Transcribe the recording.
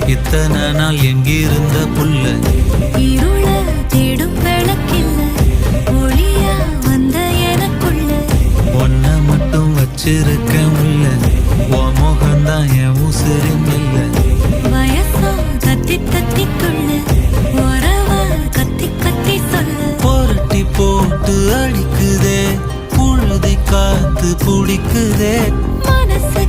இத்தனை நாள் எங்கிருந்த புள்ள இருள தேடும் விளக்கில்ல ஒளியா வந்த எனக்குள்ள ஒன்ன மட்டும் வச்சிருக்க உள்ள உன் முகம்தான் என் உசுரின் இல்ல வயசா தத்தி தத்திக்குள்ள உறவா கத்தி கத்தி சொல்ல புரட்டி போட்டு அடிக்குதே புழுதி காத்து பிடிக்குதே மனசு